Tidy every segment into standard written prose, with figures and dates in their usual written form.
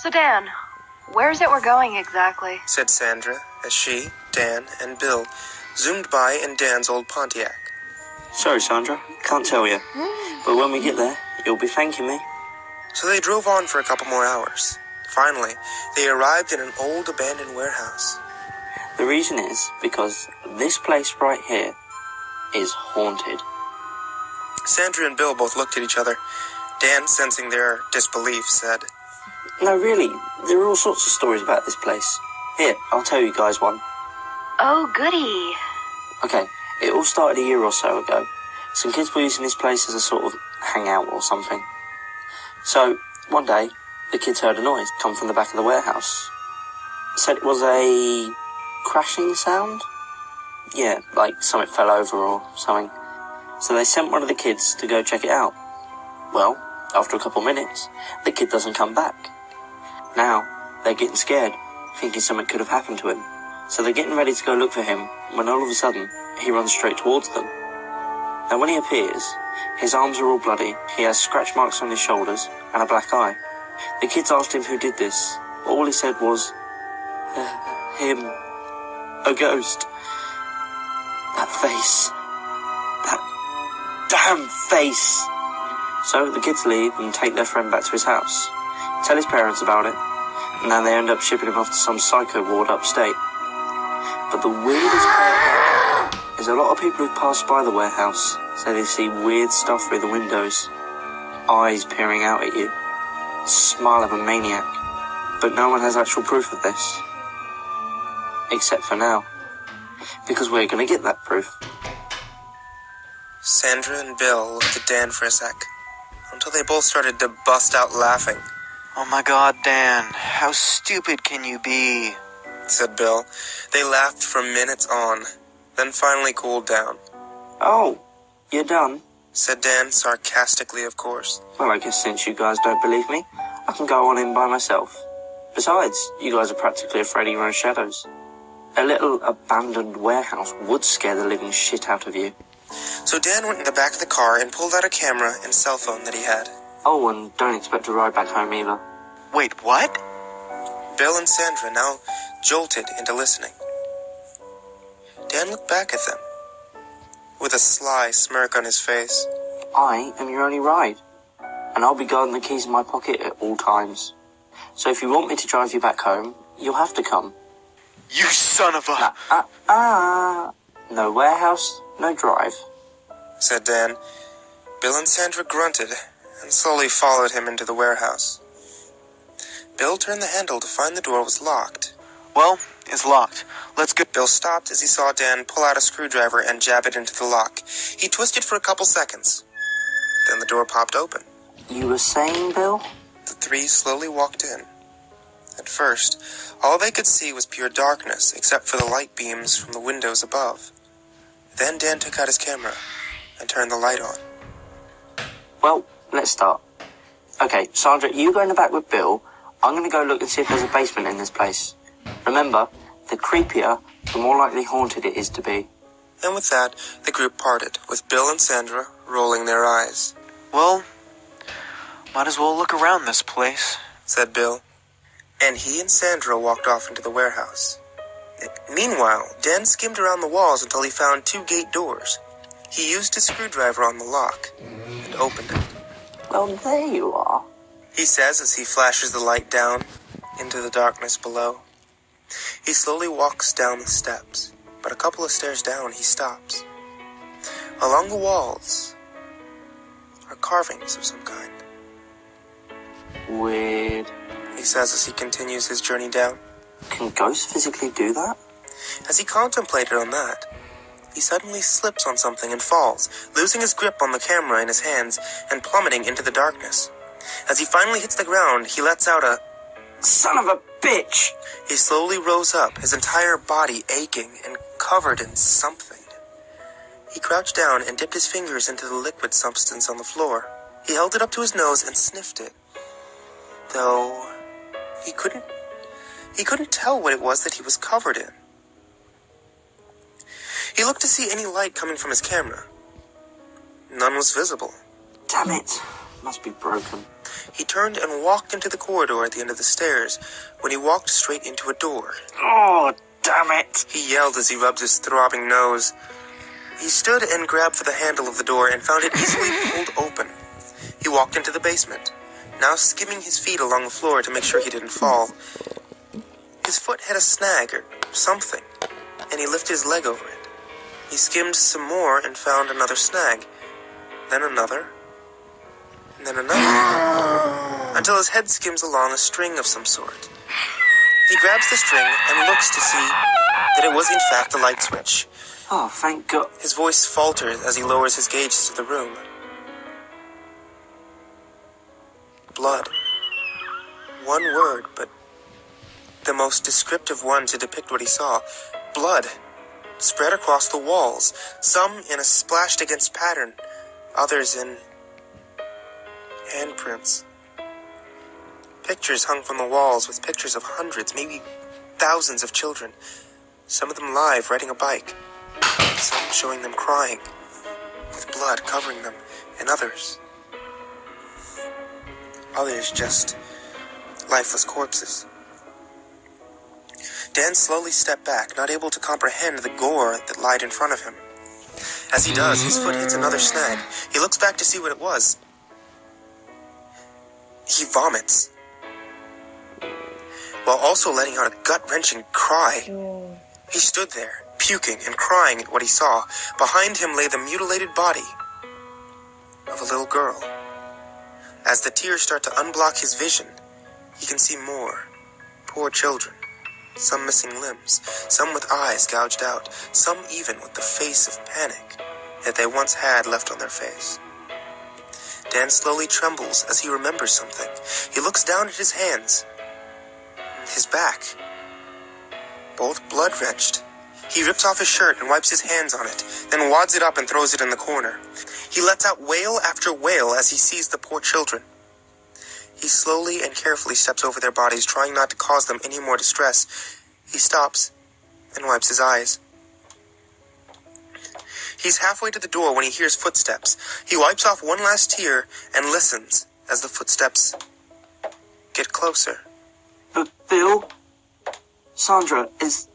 So Dan, where's it we're going exactly? Said Sandra as she, Dan, and Bill zoomed by in Dan's old Pontiac. Sorry, Sandra, can't tell you. But when we get there, you'll be thanking me. So they drove on for a couple more hours. Finally, they arrived in an old abandoned warehouse. The reason is because this place right here is haunted. Sandra and Bill both looked at each other. Dan, sensing their disbelief, said, No, really, there are all sorts of stories about this place. Here, I'll tell you guys one. Oh, goody. Okay, it all started a year or so ago. Some kids were using this place as a sort of hangout or something. So, one day, the kids heard a noise come from the back of the warehouse. Said it was a crashing sound? Yeah, like something fell over or something. So they sent one of the kids to go check it out. Well, after a couple minutes, the kid doesn't come back. Now, they're getting scared, thinking something could have happened to him. So they're getting ready to go look for him, when all of a sudden, he runs straight towards them. Now when he appears, his arms are all bloody, he has scratch marks on his shoulders, and a black eye. The kids asked him who did this. All he said was, him. A ghost. That face. That damn face. So the kids leave and take their friend back to his house. Tell his parents about it, and then they end up shipping him off to some psycho ward upstate. But the weirdest part is a lot of people who pass by the warehouse say they see weird stuff through the windows. Eyes peering out at you. Smile of a maniac. But no one has actual proof of this. Except for now. Because we're gonna get that proof. Sandra and Bill looked at Dan for a sec, until they both started to bust out laughing. Oh my God, Dan, how stupid can you be? Said Bill. They laughed for minutes on, then finally cooled down. Oh, you're done? Said Dan, sarcastically of course. Well, I guess since you guys don't believe me, I can go on in by myself. Besides, you guys are practically afraid of your own shadows. A little abandoned warehouse would scare the living shit out of you. So Dan went in the back of the car and pulled out a camera and cell phone that he had. Oh, and don't expect to ride back home either. Wait, what? Bill and Sandra now jolted into listening. Dan looked back at them, with a sly smirk on his face. I am your only ride, and I'll be guarding the keys in my pocket at all times. So if you want me to drive you back home, you'll have to come. You son of a... No warehouse, no drive. Said Dan. Bill and Sandra grunted and slowly followed him into the warehouse. Bill turned the handle to find the door was locked. Well, it's locked. Let's go. Bill stopped as he saw Dan pull out a screwdriver and jab it into the lock. He twisted for a couple seconds. Then the door popped open. You were saying, Bill? The three slowly walked in. At first, all they could see was pure darkness, except for the light beams from the windows above. Then Dan took out his camera and turned the light on. Well, let's start. Okay, Sandra, you go in the back with Bill. I'm going to go look and see if there's a basement in this place. Remember, the creepier, the more likely haunted it is to be. And with that, the group parted, with Bill and Sandra rolling their eyes. Well, might as well look around this place, said Bill. And he and Sandra walked off into the warehouse. Meanwhile, Dan skimmed around the walls until he found two gate doors. He used his screwdriver on the lock and opened it. Well, there you are, he says as he flashes the light down into the darkness below. He slowly walks down the steps, but a couple of stairs down he stops. Along the walls are carvings of some kind. Weird, he says as he continues his journey down. Can ghosts physically do that? As he contemplated on that, he suddenly slips on something and falls, losing his grip on the camera in his hands and plummeting into the darkness. As he finally hits the ground, he lets out a son of a bitch! He slowly rose up, his entire body aching and covered in something. He crouched down and dipped his fingers into the liquid substance on the floor. He held it up to his nose and sniffed it, though he couldn't tell what it was that he was covered in. He looked to see any light coming from his camera. None was visible. Damn it. Must be broken. He turned and walked into the corridor at the end of the stairs when he walked straight into a door. Oh, damn it! He yelled as he rubbed his throbbing nose. He stood and grabbed for the handle of the door and found it easily pulled open. He walked into the basement, now skimming his feet along the floor to make sure he didn't fall. His foot hit a snag or something, and he lifted his leg over it. He skimmed some more and found another snag, then another, and then another, until his head skims along a string of some sort. He grabs the string and looks to see that it was in fact the light switch. Oh, thank God. His voice falters as he lowers his gaze to the room. Blood. One word, but the most descriptive one to depict what he saw. Blood. Spread across the walls, some in a splashed against pattern, others in handprints. Pictures hung from the walls with pictures of hundreds, maybe thousands of children, some of them live riding a bike, some showing them crying, with blood covering them, and others just lifeless corpses. Dan slowly stepped back, not able to comprehend the gore that lied in front of him. As he does, his foot hits another snag. He looks back to see what it was. He vomits, while also letting out a gut-wrenching cry. He stood there, puking and crying at what he saw. Behind him lay the mutilated body of a little girl. As the tears start to unblock his vision, he can see more poor children. Some missing limbs, some with eyes gouged out, some even with the face of panic that they once had left on their face. Dan slowly trembles as he remembers something. He looks down at his hands, his back, both blood-drenched. He rips off his shirt and wipes his hands on it, then wads it up and throws it in the corner. He lets out wail after wail as he sees the poor children. He slowly and carefully steps over their bodies, trying not to cause them any more distress. He stops and wipes his eyes. He's halfway to the door when he hears footsteps. He wipes off one last tear and listens as the footsteps get closer. Bill? Sandra, is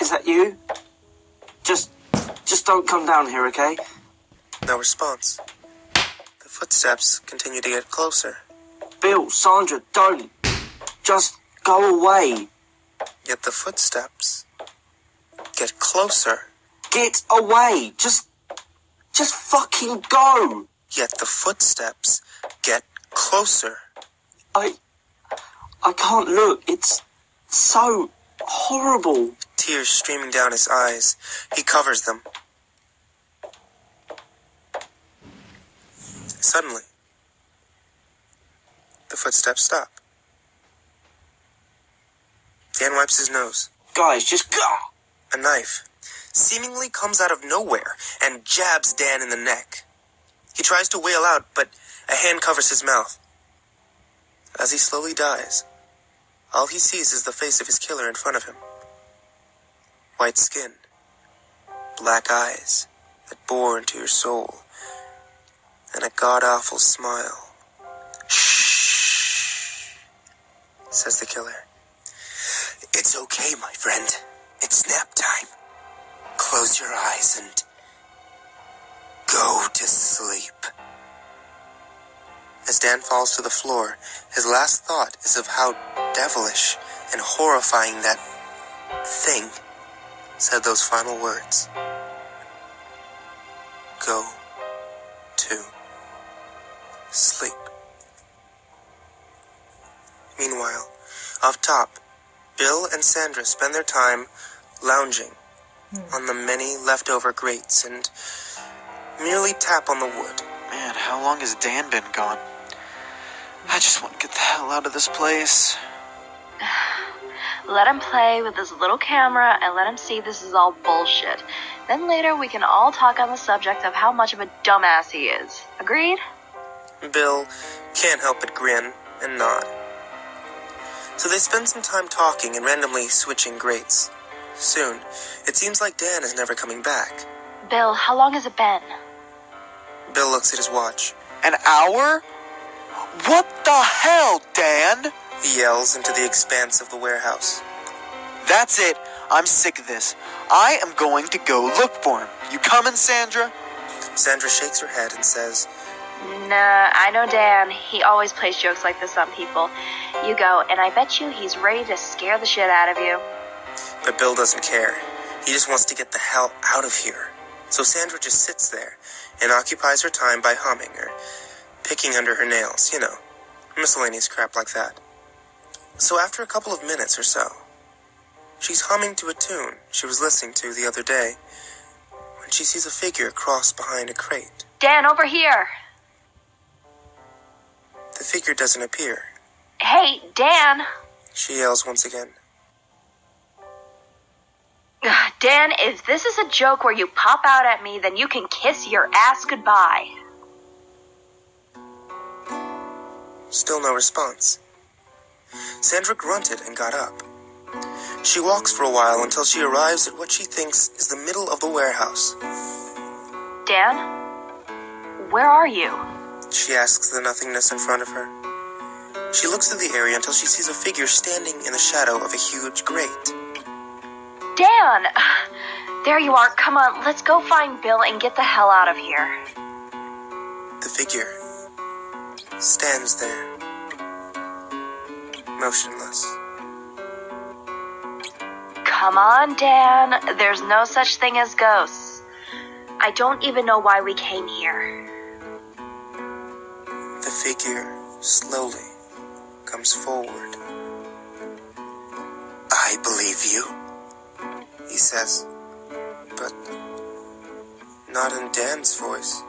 that you? Just don't come down here, okay? No response. The footsteps continue to get closer. Bill, Sandra, don't. Just go away. Yet the footsteps get closer. Get away. Just fucking go. Yet the footsteps get closer. I can't look. It's so horrible. Tears streaming down his eyes. He covers them. Suddenly, the footsteps stop. Dan wipes his nose. Guys, just go. A knife seemingly comes out of nowhere and jabs Dan in the neck. He tries to wail out, but a hand covers his mouth. As he slowly dies, all he sees is the face of his killer in front of him. White skin, black eyes that bore into your soul, and a god-awful smile. Shh, says the killer. It's okay, my friend. It's nap time. Close your eyes and go to sleep. As Dan falls to the floor, his last thought is of how devilish and horrifying that thing said those final words. Go to sleep. Meanwhile, up top, Bill and Sandra spend their time lounging on the many leftover grates and merely tap on the wood. Man, how long has Dan been gone? I just want to get the hell out of this place. Let him play with this little camera and let him see this is all bullshit. Then later we can all talk on the subject of how much of a dumbass he is. Agreed? Bill can't help but grin and nod. So they spend some time talking and randomly switching grates. Soon, it seems like Dan is never coming back. Bill, how long has it been? Bill looks at his watch. An hour? What the the hell, Dan? He yells into the expanse of the warehouse. That's it. I'm sick of this. I am going to go look for him. You coming, Sandra? Sandra shakes her head and says, Nah, I know Dan. He always plays jokes like this on people. You go, and I bet you he's ready to scare the shit out of you. but Bill doesn't care. He just wants to get the hell out of here. So Sandra just sits there and occupies her time by humming or picking under her nails, you know, miscellaneous crap like that. So after a couple of minutes or so, she's humming to a tune she was listening to the other day when she sees a figure cross behind a crate. Dan, over here! The figure doesn't appear. Hey, Dan! She yells once again. Ugh, Dan, if this is a joke where you pop out at me, then you can kiss your ass goodbye. Still no response. Sandra grunted and got up. She walks for a while until she arrives at what she thinks is the middle of the warehouse. Dan? Where are you? She asks the nothingness in front of her. She looks through the area until she sees a figure standing in the shadow of a huge grate. Dan! There you are. Come on, let's go find Bill and get the hell out of here. The figure stands there, motionless. Come on, Dan. There's no such thing as ghosts. I don't even know why we came here. The figure slowly comes forward. I believe you, he says, but not in Dan's voice.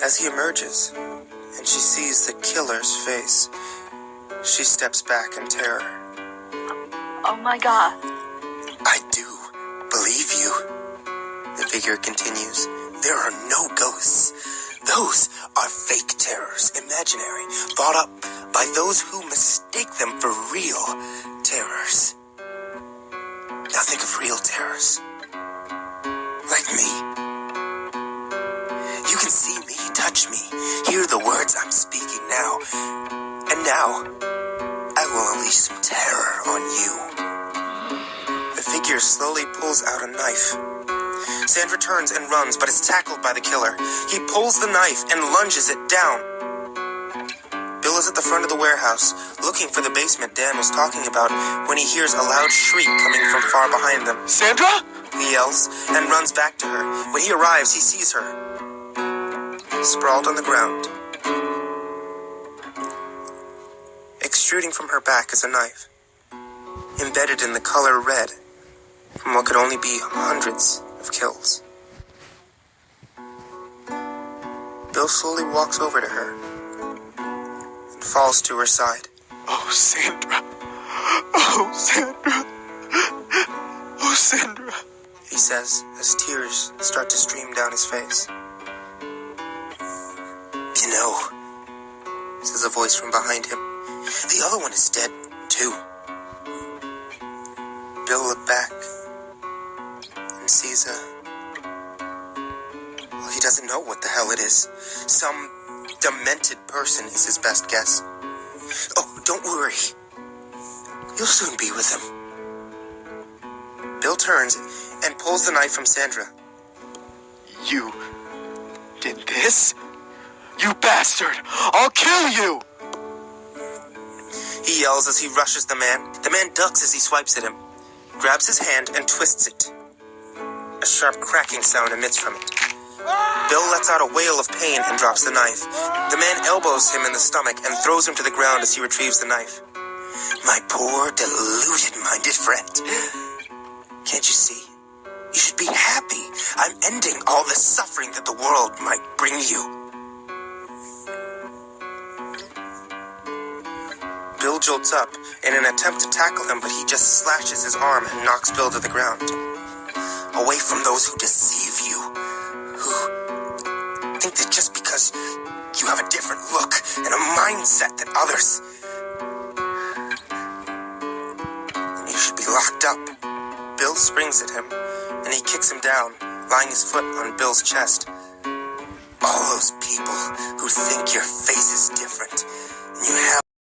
As he emerges and she sees the killer's face, she steps back in terror. Oh my god. I do believe you, the figure continues. There are no ghosts. Those are fake terrors, imaginary, thought up by those who mistake them for real terrors. Now think of real terrors. Like me. You can see me, touch me, hear the words I'm speaking now. And now, I will unleash some terror on you. The figure slowly pulls out a knife. Sandra turns and runs, but is tackled by the killer. He pulls the knife and lunges it down. Bill is at the front of the warehouse, looking for the basement Dan was talking about when he hears a loud shriek coming from far behind them. Sandra? He yells and runs back to her. When he arrives, he sees her, sprawled on the ground. Extruding from her back is a knife, embedded in the color red from what could only be hundreds of kills. Bill slowly walks over to her and falls to her side. Oh, Sandra. Oh, Sandra. Oh, Sandra. He says as tears start to stream down his face. You know, says a voice from behind him, the other one is dead, too. Bill looked back and sees well, he doesn't know what the hell it is. Some demented person is his best guess. Oh, don't worry. You'll soon be with him. Bill turns and pulls the knife from Sandra. You did this? You bastard! I'll kill you! He yells as he rushes the man. The man ducks as he swipes at him, grabs his hand and twists it. A sharp cracking sound emits from it. Bill lets out a wail of pain and drops the knife. The man elbows him in the stomach and throws him to the ground as he retrieves the knife. My poor, deluded-minded friend. Can't you see? You should be happy. I'm ending all the suffering that the world might bring you. Bill jolts up in an attempt to tackle him, but he just slashes his arm and knocks Bill to the ground. Away from those who deceive you, who think that just because you have a different look and a mindset than others, you should be locked up. Bill springs at him, and he kicks him down, lying his foot on Bill's chest. All those people who think your face is different,